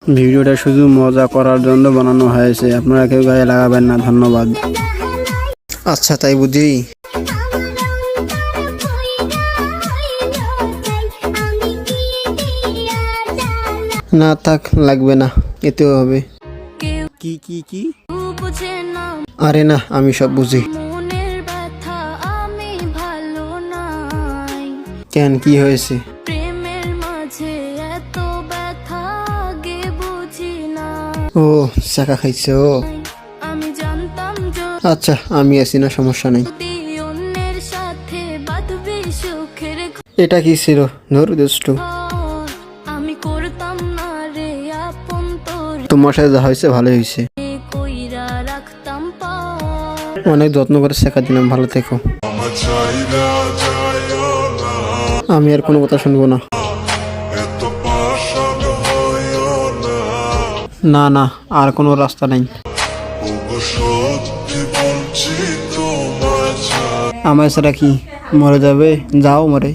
ভিডিওটা শুধু মজা করার জন্য বানানো হয়েছে, আপনারা কেউ গায়ে লাগাবেন না, ধন্যবাদ। আচ্ছা তাই বুঝি। না থাক, লাগবে না, এতেও হবে। কি কি কি? আরে না, আমি সব বুঝি। কেন, কি হয়েছে? ও চাকা খাইছে। ও আচ্ছা, আমি আছি না, সমস্যা নেই। এটা কি ছিল? ধরু দুষ্টু, তোমার সাথে যা হয়েছে ভালোই হয়েছে। অনেক যত্ন করে শেখা দিলাম, ভালো থেকো। আমি আর কোনো কথা শুনবো না। না না, আর কোনো রাস্তা নেই। আমার ছাড়া কি মরে যাবে? যাও মরে।